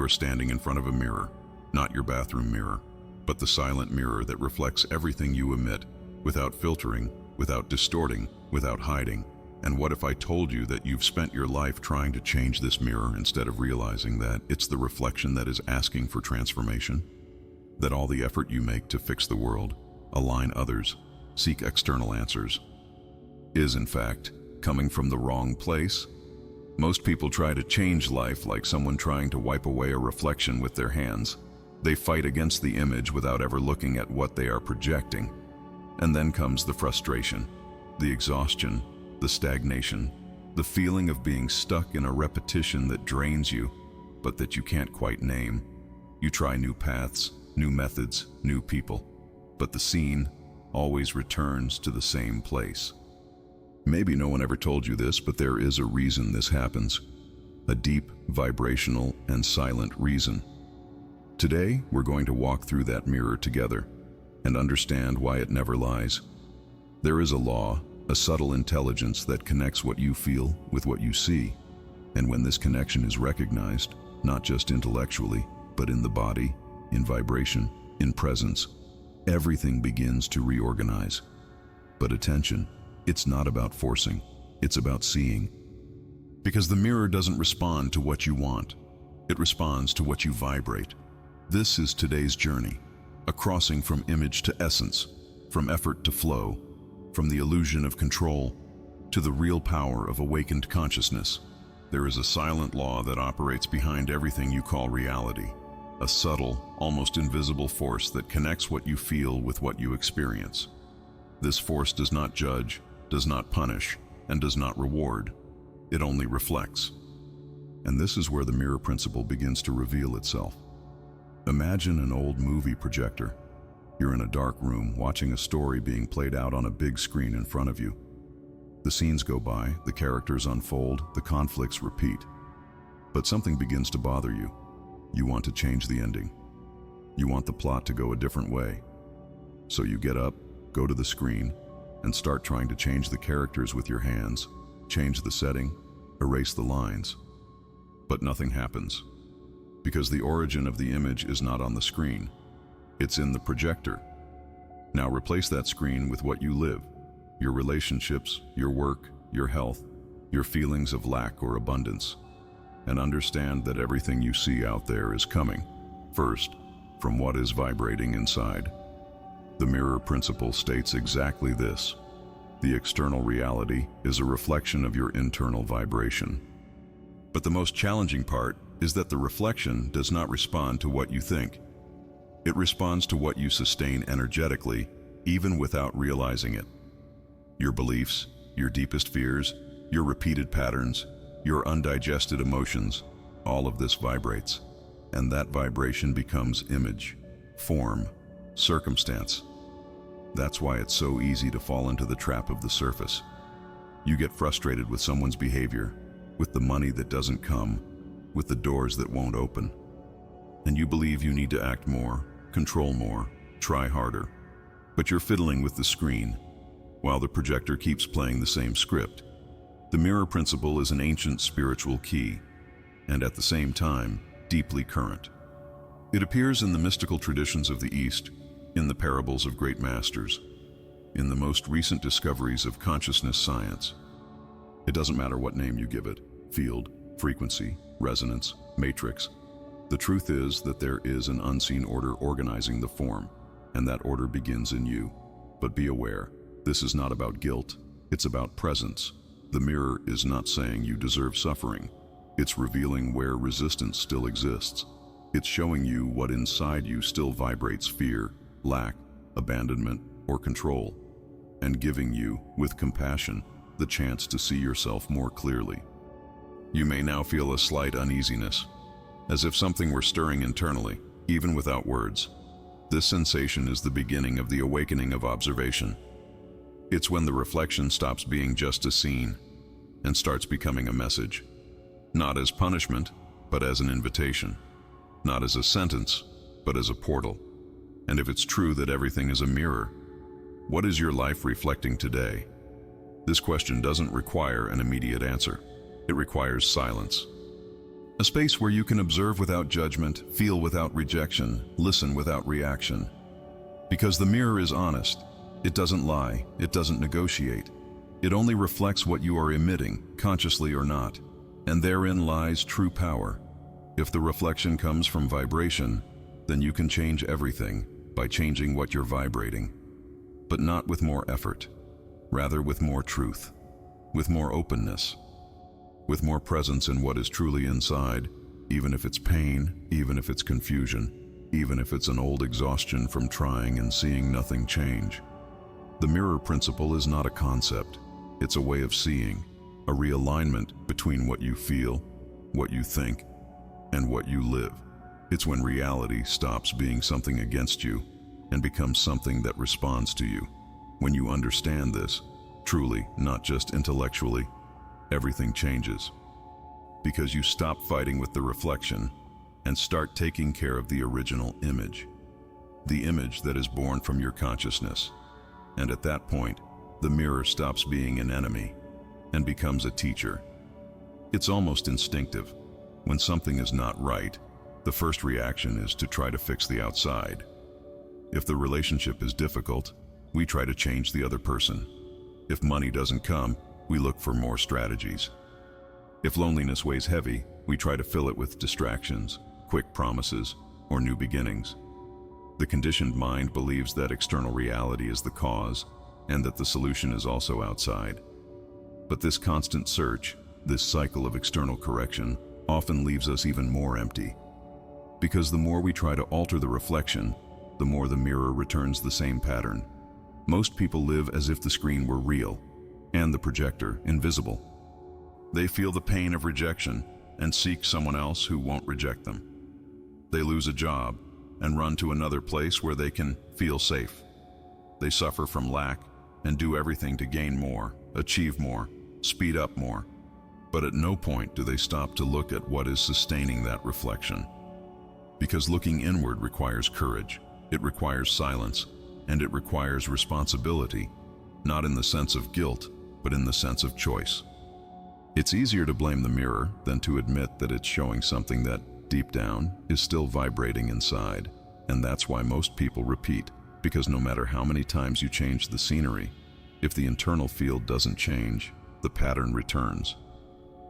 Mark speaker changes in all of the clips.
Speaker 1: You are standing in front of a mirror, not your bathroom mirror, but the silent mirror that reflects everything you emit, without filtering, without distorting, without hiding. And what if I told you that you've spent your life trying to change this mirror instead of realizing that it's the reflection that is asking for transformation? That all the effort you make to fix the world, align others, seek external answers, is in fact coming from the wrong place? Most people try to change life like someone trying to wipe away a reflection with their hands. They fight against the image without ever looking at what they are projecting. And then comes the frustration, the exhaustion, the stagnation, the feeling of being stuck in a repetition that drains you, but that you can't quite name. You try new paths, new methods, new people, but the scene always returns to the same place. Maybe no one ever told you this, but there is a reason this happens. A deep, vibrational, and silent reason. Today, we're going to walk through that mirror together and understand why it never lies. There is a law, a subtle intelligence that connects what you feel with what you see. And when this connection is recognized, not just intellectually, but in the body, in vibration, in presence, everything begins to reorganize. But attention, it's not about forcing, it's about seeing. Because the mirror doesn't respond to what you want, it responds to what you vibrate. This is today's journey, a crossing from image to essence, from effort to flow, from the illusion of control to the real power of awakened consciousness. There is a silent law that operates behind everything you call reality, a subtle, almost invisible force that connects what you feel with what you experience. This force does not judge, does not punish, and does not reward. It only reflects. And this is where the mirror principle begins to reveal itself. Imagine an old movie projector. You're in a dark room watching a story being played out on a big screen in front of you. The scenes go by, the characters unfold, the conflicts repeat. But something begins to bother you. You want to change the ending. You want the plot to go a different way. So you get up, go to the screen, and start trying to change the characters with your hands, change the setting, erase the lines. But nothing happens. Because the origin of the image is not on the screen. It's in the projector. Now replace that screen with what you live. Your relationships, your work, your health, your feelings of lack or abundance. And understand that everything you see out there is coming, first, from what is vibrating inside. The mirror principle states exactly this. The external reality is a reflection of your internal vibration. But the most challenging part is that the reflection does not respond to what you think. It responds to what you sustain energetically, even without realizing it. Your beliefs, your deepest fears, your repeated patterns, your undigested emotions, all of this vibrates. And that vibration becomes image, form, circumstance. That's why it's so easy to fall into the trap of the surface. You get frustrated with someone's behavior, with the money that doesn't come, with the doors that won't open. And you believe you need to act more, control more, try harder. But you're fiddling with the screen, while the projector keeps playing the same script. The mirror principle is an ancient spiritual key, and at the same time, deeply current. It appears in the mystical traditions of the East, in the parables of great masters, in the most recent discoveries of consciousness science. It doesn't matter what name you give it, field, frequency, resonance, matrix. The truth is that there is an unseen order organizing the form, and that order begins in you. But be aware, this is not about guilt, it's about presence. The mirror is not saying you deserve suffering. It's revealing where resistance still exists. It's showing you what inside you still vibrates fear, lack, abandonment, or control, and giving you, with compassion, the chance to see yourself more clearly. You may now feel a slight uneasiness, as if something were stirring internally, even without words. This sensation is the beginning of the awakening of observation. It's when the reflection stops being just a scene and starts becoming a message. Not as punishment, but as an invitation. Not as a sentence, but as a portal. And if it's true that everything is a mirror, what is your life reflecting today? This question doesn't require an immediate answer. It requires silence. A space where you can observe without judgment, feel without rejection, listen without reaction. Because the mirror is honest. It doesn't lie, it doesn't negotiate. It only reflects what you are emitting, consciously or not. And therein lies true power. If the reflection comes from vibration, then you can change everything by changing what you're vibrating. But not with more effort, rather with more truth, with more openness, with more presence in what is truly inside, even if it's pain, even if it's confusion, even if it's an old exhaustion from trying and seeing nothing change. The mirror principle is not a concept, it's a way of seeing, a realignment between what you feel, what you think, and what you live. It's when reality stops being something against you and becomes something that responds to you. When you understand this, truly, not just intellectually, everything changes. Because you stop fighting with the reflection and start taking care of the original image. The image that is born from your consciousness. And at that point, the mirror stops being an enemy and becomes a teacher. It's almost instinctive. When something is not right, the first reaction is to try to fix the outside. If the relationship is difficult, we try to change the other person. If money doesn't come, we look for more strategies. If loneliness weighs heavy, we try to fill it with distractions, quick promises, or new beginnings. The conditioned mind believes that external reality is the cause and that the solution is also outside. But this constant search, this cycle of external correction, often leaves us even more empty. Because the more we try to alter the reflection, the more the mirror returns the same pattern. Most people live as if the screen were real, and the projector invisible. They feel the pain of rejection and seek someone else who won't reject them. They lose a job and run to another place where they can feel safe. They suffer from lack and do everything to gain more, achieve more, speed up more. But at no point do they stop to look at what is sustaining that reflection. Because looking inward requires courage, it requires silence, and it requires responsibility, not in the sense of guilt, but in the sense of choice. It's easier to blame the mirror than to admit that it's showing something that, deep down, is still vibrating inside. And that's why most people repeat, because no matter how many times you change the scenery, if the internal field doesn't change, the pattern returns.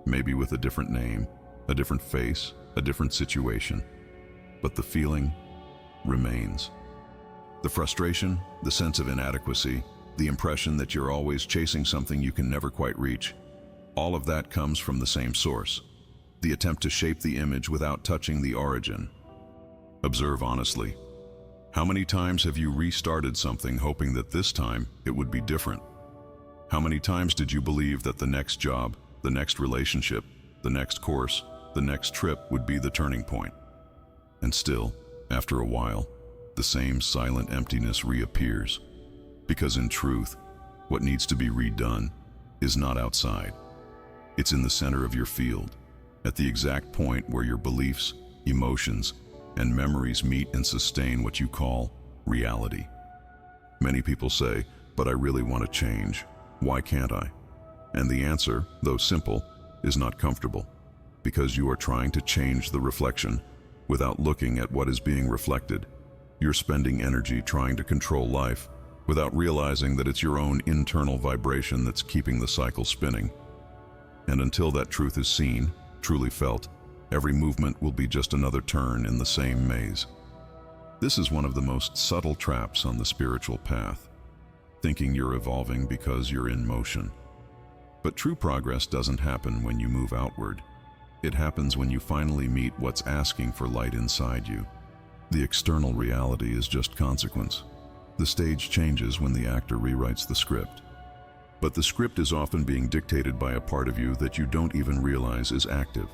Speaker 1: Maybe with a different name, a different face, a different situation. But the feeling remains. The frustration, the sense of inadequacy, the impression that you're always chasing something you can never quite reach, all of that comes from the same source. The attempt to shape the image without touching the origin. Observe honestly. How many times have you restarted something hoping that this time it would be different? How many times did you believe that the next job, the next relationship, the next course, the next trip would be the turning point? And still, after a while, the same silent emptiness reappears. Because in truth, what needs to be redone is not outside. It's in the center of your field, at the exact point where your beliefs, emotions, and memories meet and sustain what you call reality. Many people say, "But I really want to change. Why can't I?" And the answer, though simple, is not comfortable, because you are trying to change the reflection without looking at what is being reflected. You're spending energy trying to control life without realizing that it's your own internal vibration that's keeping the cycle spinning. And until that truth is seen, truly felt, every movement will be just another turn in the same maze. This is one of the most subtle traps on the spiritual path, thinking you're evolving because you're in motion. But true progress doesn't happen when you move outward. It happens when you finally meet what's asking for light inside you. The external reality is just consequence. The stage changes when the actor rewrites the script. But the script is often being dictated by a part of you that you don't even realize is active.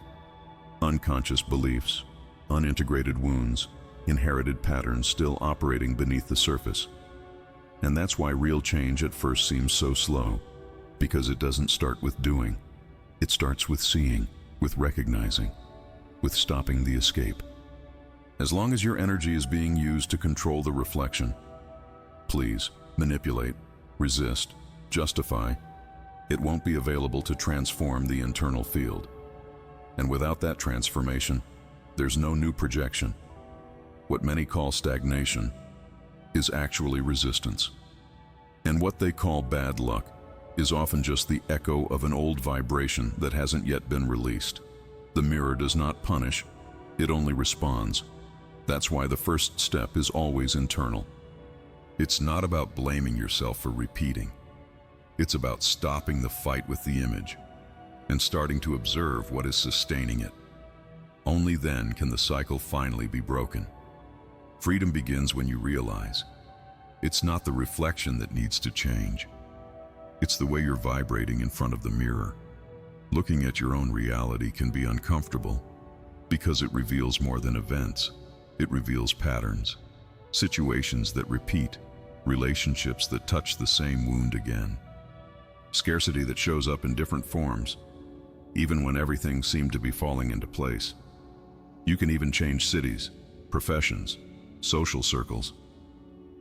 Speaker 1: Unconscious beliefs, unintegrated wounds, inherited patterns still operating beneath the surface. And that's why real change at first seems so slow, because it doesn't start with doing. It starts with seeing, with recognizing, with stopping the escape. As long as your energy is being used to control the reflection, please manipulate, resist, justify, it won't be available to transform the internal field. And without that transformation, there's no new projection. What many call stagnation is actually resistance. And what they call bad luck is often just the echo of an old vibration that hasn't yet been released. The mirror does not punish, it only responds. That's why the first step is always internal. It's not about blaming yourself for repeating. It's about stopping the fight with the image and starting to observe what is sustaining it. Only then can the cycle finally be broken. Freedom begins when you realize it's not the reflection that needs to change. It's the way you're vibrating in front of the mirror. Looking at your own reality can be uncomfortable because it reveals more than events. It reveals patterns, situations that repeat, relationships that touch the same wound again. Scarcity that shows up in different forms, even when everything seemed to be falling into place. You can even change cities, professions, social circles,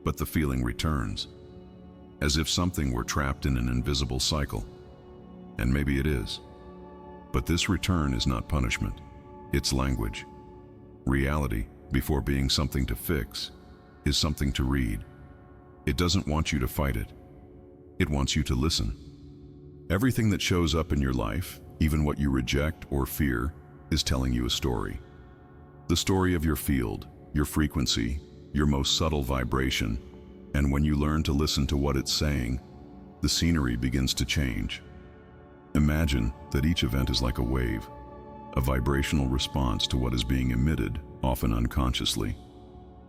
Speaker 1: but the feeling returns, as if something were trapped in an invisible cycle. And maybe it is. But this return is not punishment, it's language. Reality, before being something to fix, is something to read. It doesn't want you to fight it. It wants you to listen. Everything that shows up in your life, even what you reject or fear, is telling you a story. The story of your field, your frequency, your most subtle vibration, and when you learn to listen to what it's saying, the scenery begins to change. Imagine that each event is like a wave, a vibrational response to what is being emitted, often unconsciously.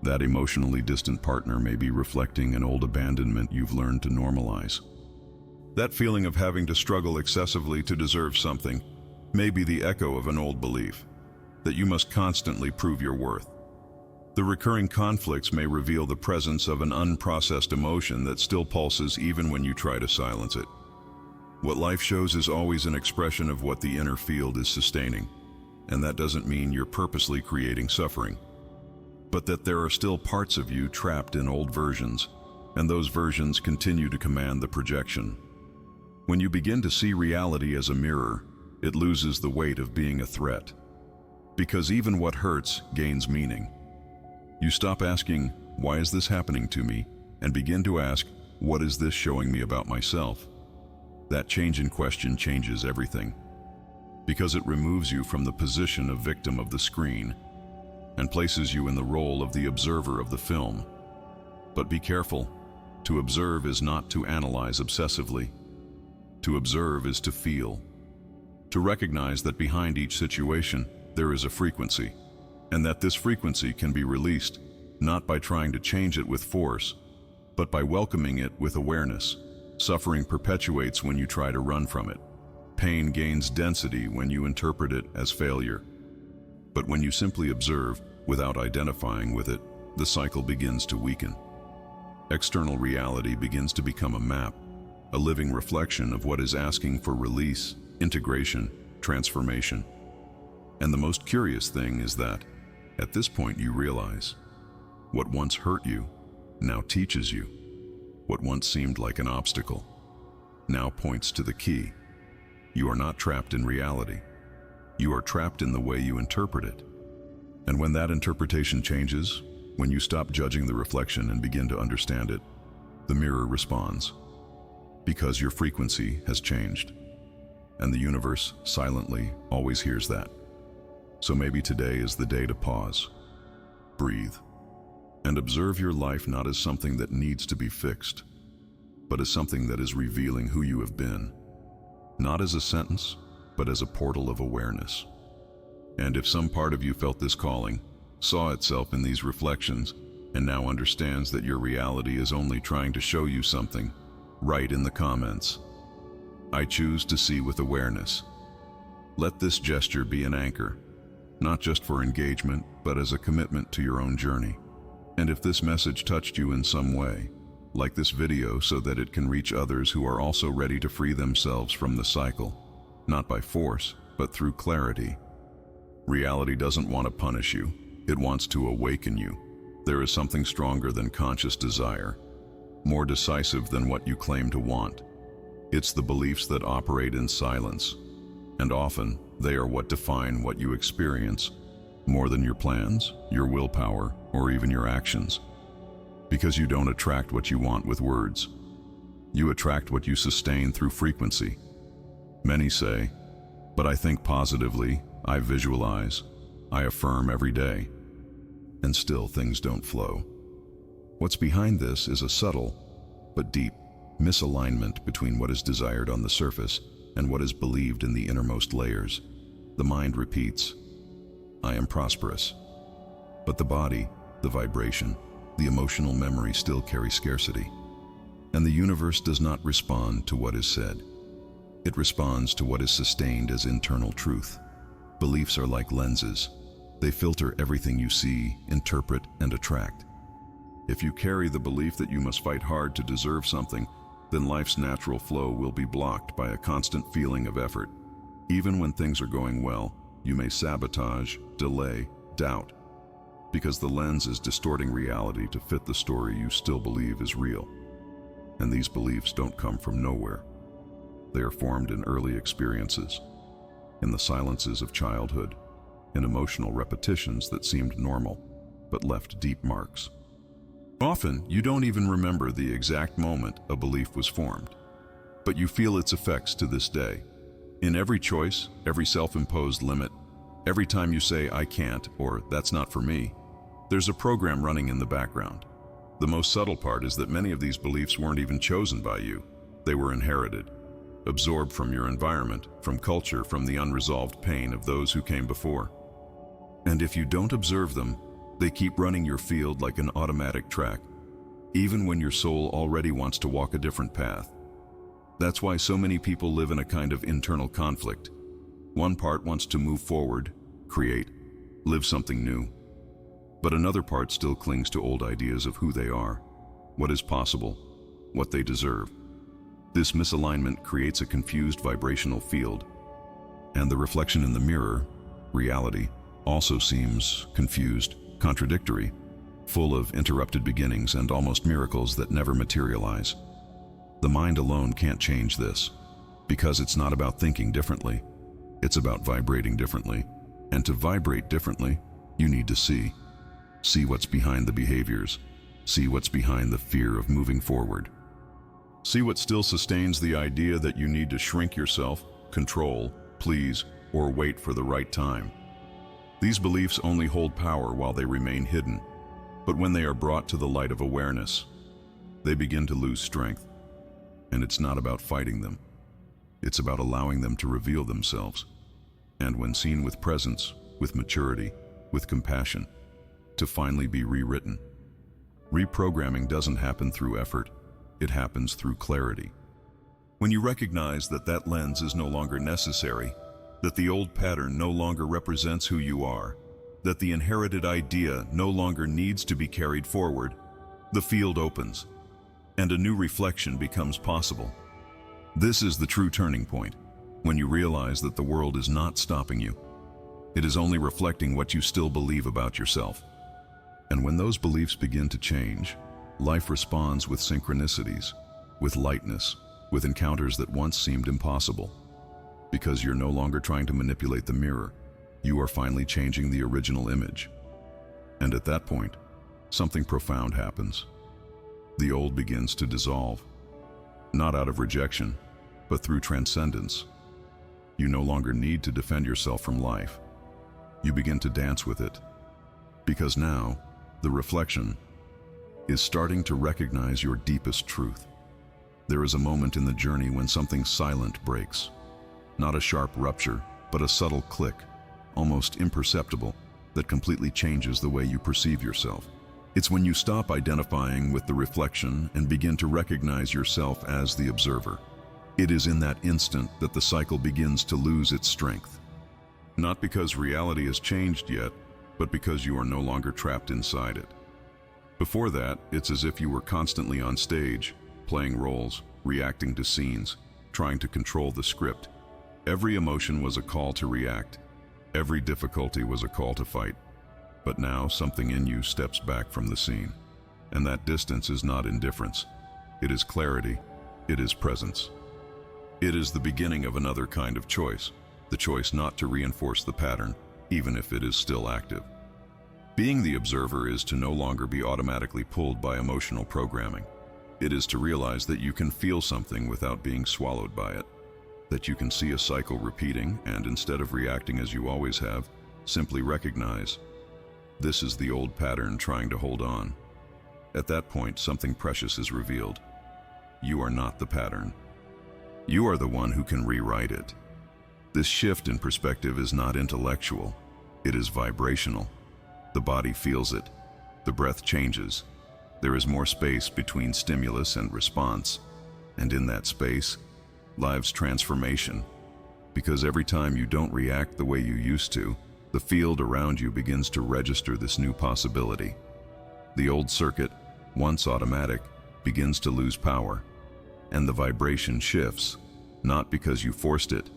Speaker 1: That emotionally distant partner may be reflecting an old abandonment you've learned to normalize. That feeling of having to struggle excessively to deserve something may be the echo of an old belief that you must constantly prove your worth. The recurring conflicts may reveal the presence of an unprocessed emotion that still pulses even when you try to silence it. What life shows is always an expression of what the inner field is sustaining, and that doesn't mean you're purposely creating suffering, but that there are still parts of you trapped in old versions, and those versions continue to command the projection. When you begin to see reality as a mirror, it loses the weight of being a threat, because even what hurts gains meaning. You stop asking, "Why is this happening to me?" and begin to ask, "What is this showing me about myself?" That change in question changes everything, because it removes you from the position of victim of the screen and places you in the role of the observer of the film. But be careful. To observe is not to analyze obsessively. To observe is to feel. To recognize that behind each situation there is a frequency, and that this frequency can be released not by trying to change it with force, but by welcoming it with awareness. Suffering perpetuates when you try to run from it. Pain gains density when you interpret it as failure. But when you simply observe without identifying with it, the cycle begins to weaken. External reality begins to become a map, a living reflection of what is asking for release, integration, transformation. And the most curious thing is that, at this point you realize, what once hurt you now teaches you. What once seemed like an obstacle now points to the key. You are not trapped in reality. You are trapped in the way you interpret it. And when that interpretation changes, when you stop judging the reflection and begin to understand it, the mirror responds. Because your frequency has changed. And the universe silently always hears that. So maybe today is the day to pause, breathe, and observe your life not as something that needs to be fixed, but as something that is revealing who you have been, not as a sentence, but as a portal of awareness. And if some part of you felt this calling, saw itself in these reflections, and now understands that your reality is only trying to show you something, write in the comments, "I choose to see with awareness." Let this gesture be an anchor, not just for engagement, but as a commitment to your own journey. And if this message touched you in some way, like this video so that it can reach others who are also ready to free themselves from the cycle, not by force, but through clarity. Reality doesn't want to punish you, it wants to awaken you. There is something stronger than conscious desire, more decisive than what you claim to want. It's the beliefs that operate in silence, And often, they are what define what you experience, more than your plans, your willpower, or even your actions. Because you don't attract what you want with words. You attract what you sustain through frequency. Many say, but I think positively, I visualize, I affirm every day, and still things don't flow. What's behind this is a subtle, but deep, misalignment between what is desired on the surface and what is believed in the innermost layers. The mind repeats, I am prosperous. But the body, the vibration, the emotional memory still carry scarcity. And the universe does not respond to what is said. It responds to what is sustained as internal truth. Beliefs are like lenses. They filter everything you see, interpret, and attract. If you carry the belief that you must fight hard to deserve something, then life's natural flow will be blocked by a constant feeling of effort. Even when things are going well, you may sabotage, delay, doubt, because the lens is distorting reality to fit the story you still believe is real. And these beliefs don't come from nowhere. They are formed in early experiences, in the silences of childhood, in emotional repetitions that seemed normal, but left deep marks. Often, you don't even remember the exact moment a belief was formed, but you feel its effects to this day. In every choice, every self-imposed limit, every time you say, I can't, or that's not for me, there's a program running in the background. The most subtle part is that many of these beliefs weren't even chosen by you. They were inherited, absorbed from your environment, from culture, from the unresolved pain of those who came before. And if you don't observe them, they keep running your field like an automatic track, even when your soul already wants to walk a different path. That's why so many people live in a kind of internal conflict. One part wants to move forward, create, live something new. But another part still clings to old ideas of who they are, what is possible, what they deserve. This misalignment creates a confused vibrational field, and the reflection in the mirror, reality, also seems confused, contradictory, full of interrupted beginnings and almost miracles that never materialize. The mind alone can't change this, because it's not about thinking differently. It's about vibrating differently. And to vibrate differently, you need to see. See what's behind the behaviors. See what's behind the fear of moving forward. See what still sustains the idea that you need to shrink yourself, control, please, or wait for the right time. These beliefs only hold power while they remain hidden, but when they are brought to the light of awareness, they begin to lose strength. And it's not about fighting them. It's about allowing them to reveal themselves. And when seen with presence, with maturity, with compassion, to finally be rewritten. Reprogramming doesn't happen through effort. It happens through clarity. When you recognize that that lens is no longer necessary, that the old pattern no longer represents who you are, that the inherited idea no longer needs to be carried forward, the field opens, and a new reflection becomes possible. This is the true turning point, when you realize that the world is not stopping you. It is only reflecting what you still believe about yourself. And when those beliefs begin to change, life responds with synchronicities, with lightness, with encounters that once seemed impossible. Because you're no longer trying to manipulate the mirror, you are finally changing the original image. And at that point, something profound happens. The old begins to dissolve, not out of rejection, but through transcendence. You no longer need to defend yourself from life. You begin to dance with it. Because now, the reflection is starting to recognize your deepest truth. There is a moment in the journey when something silent breaks. Not a sharp rupture, but a subtle click, almost imperceptible, that completely changes the way you perceive yourself. It's when you stop identifying with the reflection and begin to recognize yourself as the observer. It is in that instant that the cycle begins to lose its strength. Not because reality has changed yet, but because you are no longer trapped inside it. Before that, it's as if you were constantly on stage, playing roles, reacting to scenes, trying to control the script. Every emotion was a call to react. Every difficulty was a call to fight. But now something in you steps back from the scene. And that distance is not indifference. It is clarity. It is presence. It is the beginning of another kind of choice. the choice not to reinforce the pattern, even if it is still active. Being the observer is to no longer be automatically pulled by emotional programming. It is to realize that you can feel something without being swallowed by it, that you can see a cycle repeating and, instead of reacting as you always have, simply recognize, this is the old pattern trying to hold on. At that point, something precious is revealed. You are not the pattern. You are the one who can rewrite it. This shift in perspective is not intellectual. It is vibrational. The body feels it. The breath changes. There is more space between stimulus and response. And in that space lies transformation. Because every time you don't react the way you used to, the field around you begins to register this new possibility. The old circuit, once automatic, begins to lose power, and the vibration shifts, not because you forced it,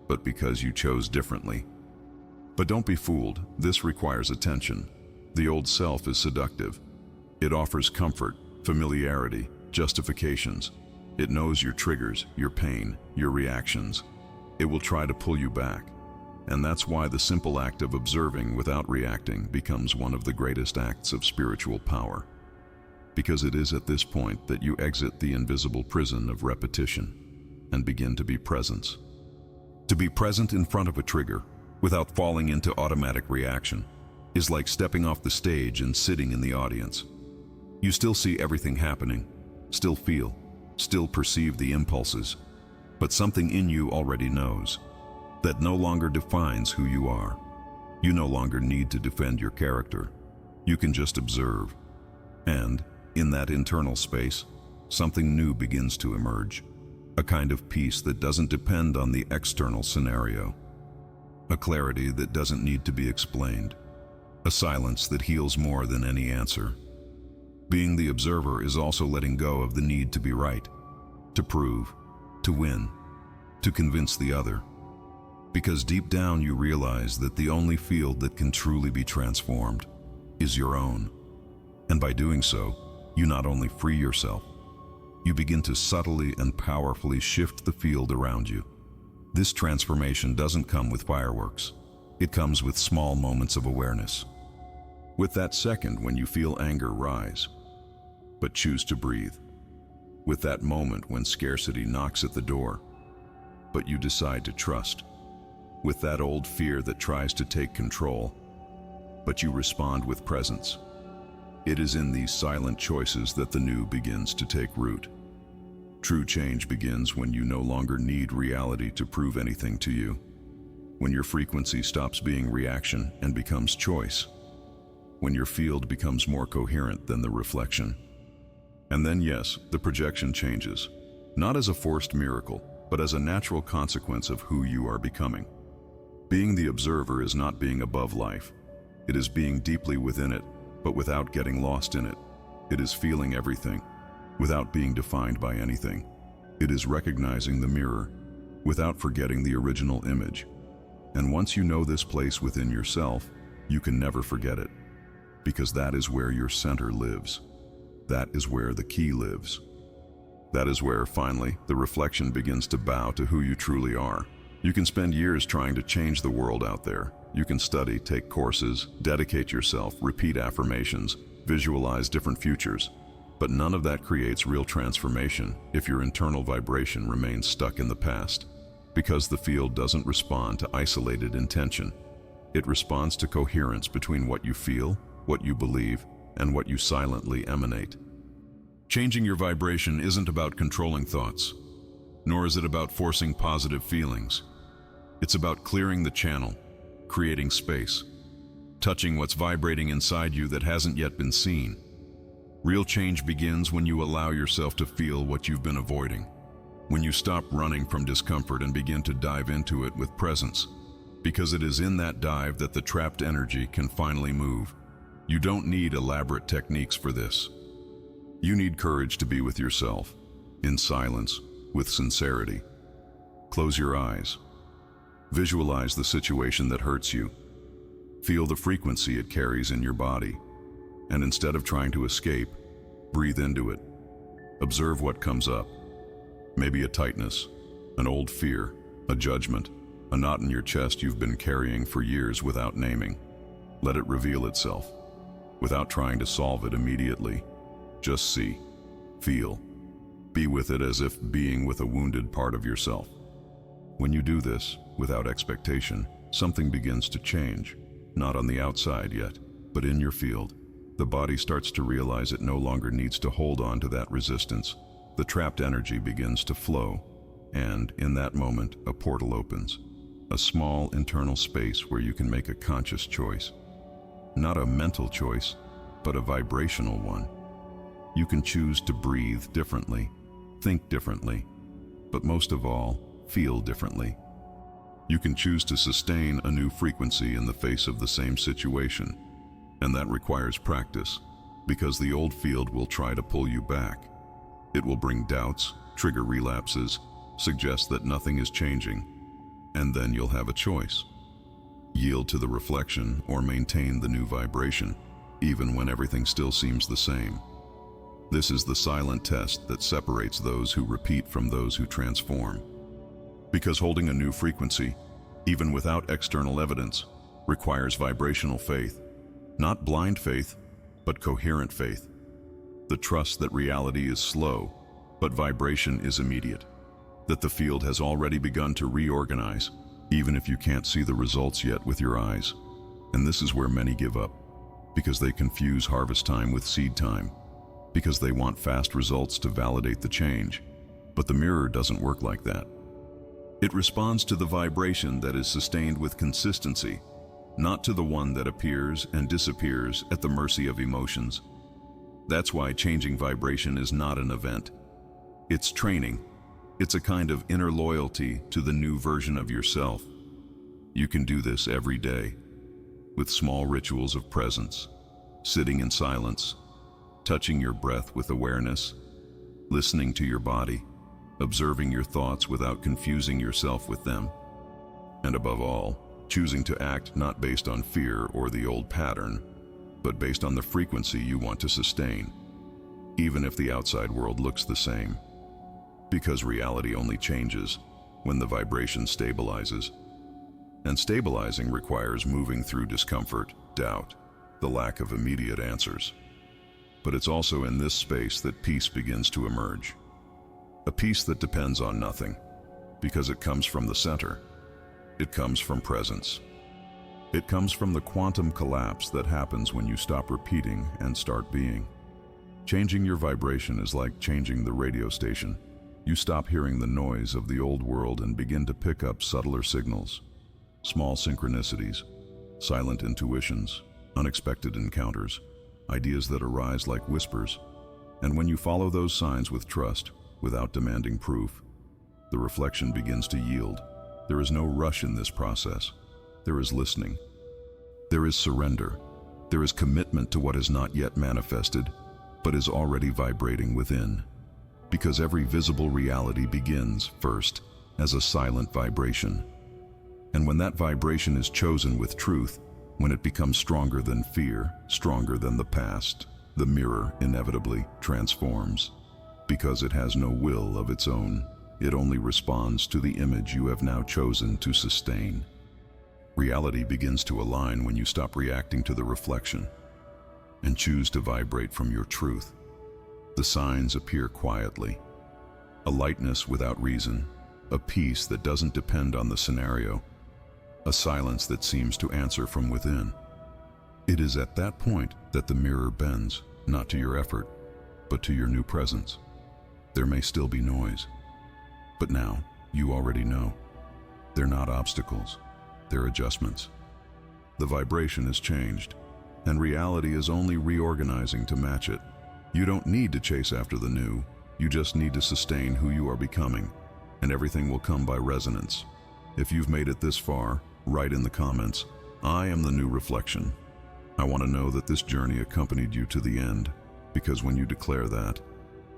Speaker 1: but because you chose differently. But don't be fooled, this requires attention. The old self is seductive. It offers comfort, familiarity, justifications. It knows your triggers, your pain, your reactions. It will try to pull you back. And that's why the simple act of observing without reacting becomes one of the greatest acts of spiritual power. Because it is at this point that you exit the invisible prison of repetition and begin to be present. To be present in front of a trigger, without falling into automatic reaction, is like stepping off the stage and sitting in the audience. You still see everything happening, still feel, still perceive the impulses, but something in you already knows. That no longer defines who you are. You no longer need to defend your character. You can just observe. And, in that internal space, something new begins to emerge. A kind of peace that doesn't depend on the external scenario. A clarity that doesn't need to be explained. A silence that heals more than any answer. Being the observer is also letting go of the need to be right, to prove, to win, to convince the other. Because deep down you realize that the only field that can truly be transformed is your own. And by doing so, you not only free yourself, you begin to subtly and powerfully shift the field around you. This transformation doesn't come with fireworks. It comes with small moments of awareness. With that second when you feel anger rise, but choose to breathe. With that moment when scarcity knocks at the door, but you decide to trust. With that old fear that tries to take control, but you respond with presence. It is in these silent choices that the new begins to take root. True change begins when you no longer need reality to prove anything to you. When your frequency stops being reaction and becomes choice. When your field becomes more coherent than the reflection. And then yes, the projection changes. Not as a forced miracle, but as a natural consequence of who you are becoming. Being the observer is not being above life. It is being deeply within it, but without getting lost in it. It is feeling everything, without being defined by anything. It is recognizing the mirror, without forgetting the original image. And once you know this place within yourself, you can never forget it. Because that is where your center lives. That is where the key lives. That is where, finally, the reflection begins to bow to who you truly are. You can spend years trying to change the world out there. You can study, take courses, dedicate yourself, repeat affirmations, visualize different futures. But none of that creates real transformation if your internal vibration remains stuck in the past. Because the field doesn't respond to isolated intention. It responds to coherence between what you feel, what you believe, and what you silently emanate. Changing your vibration isn't about controlling thoughts, nor is it about forcing positive feelings. It's about clearing the channel, creating space, touching what's vibrating inside you that hasn't yet been seen. Real change begins when you allow yourself to feel what you've been avoiding, when you stop running from discomfort and begin to dive into it with presence, because it is in that dive that the trapped energy can finally move. You don't need elaborate techniques for this. You need courage to be with yourself, in silence, with sincerity. Close your eyes. Visualize the situation that hurts you. Feel the frequency it carries in your body. And instead of trying to escape, breathe into it. Observe what comes up. Maybe a tightness, an old fear, a judgment, a knot in your chest you've been carrying for years without naming. Let it reveal itself, without trying to solve it immediately. Just see, feel, be with it as if being with a wounded part of yourself. When you do this, without expectation, something begins to change, not on the outside yet, but in your field. The body starts to realize it no longer needs to hold on to that resistance. The trapped energy begins to flow, and in that moment, a portal opens. A small internal space where you can make a conscious choice. Not a mental choice, but a vibrational one. You can choose to breathe differently, think differently, but most of all, feel differently. You can choose to sustain a new frequency in the face of the same situation, and that requires practice, because the old field will try to pull you back. It will bring doubts, trigger relapses, suggest that nothing is changing, and then you'll have a choice. Yield to the reflection or maintain the new vibration, even when everything still seems the same. This is the silent test that separates those who repeat from those who transform. Because holding a new frequency, even without external evidence, requires vibrational faith. Not blind faith, but coherent faith. The trust that reality is slow, but vibration is immediate. That the field has already begun to reorganize, even if you can't see the results yet with your eyes. And this is where many give up, because they confuse harvest time with seed time, because they want fast results to validate the change. But the mirror doesn't work like that. It responds to the vibration that is sustained with consistency, not to the one that appears and disappears at the mercy of emotions. That's why changing vibration is not an event. It's training. It's a kind of inner loyalty to the new version of yourself. You can do this every day, with small rituals of presence, sitting in silence, touching your breath with awareness, listening to your body, observing your thoughts without confusing yourself with them, and above all, choosing to act not based on fear or the old pattern, but based on the frequency you want to sustain, even if the outside world looks the same. Because reality only changes when the vibration stabilizes. And stabilizing requires moving through discomfort, doubt, the lack of immediate answers. But it's also in this space that peace begins to emerge. A peace that depends on nothing, because it comes from the center. It comes from presence. It comes from the quantum collapse that happens when you stop repeating and start being. Changing your vibration is like changing the radio station. You stop hearing the noise of the old world and begin to pick up subtler signals, small synchronicities, silent intuitions, unexpected encounters, ideas that arise like whispers. And when you follow those signs with trust, without demanding proof, the reflection begins to yield. There is no rush in this process. There is listening. There is surrender. There is commitment to what is not yet manifested, but is already vibrating within. Because every visible reality begins, first, as a silent vibration. And when that vibration is chosen with truth, when it becomes stronger than fear, stronger than the past, the mirror inevitably transforms. Because it has no will of its own, it only responds to the image you have now chosen to sustain. Reality begins to align when you stop reacting to the reflection and choose to vibrate from your truth. The signs appear quietly. A lightness without reason, a peace that doesn't depend on the scenario, a silence that seems to answer from within. It is at that point that the mirror bends, not to your effort, but to your new presence. There may still be noise, but now you already know. They're not obstacles, they're adjustments. The vibration is changed, and reality is only reorganizing to match it. You don't need to chase after the new, you just need to sustain who you are becoming, and everything will come by resonance. If you've made it this far, write in the comments, "I am the new reflection." I want to know that this journey accompanied you to the end, because when you declare that,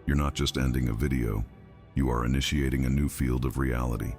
Speaker 1: you're not just ending a video, you are initiating a new field of reality.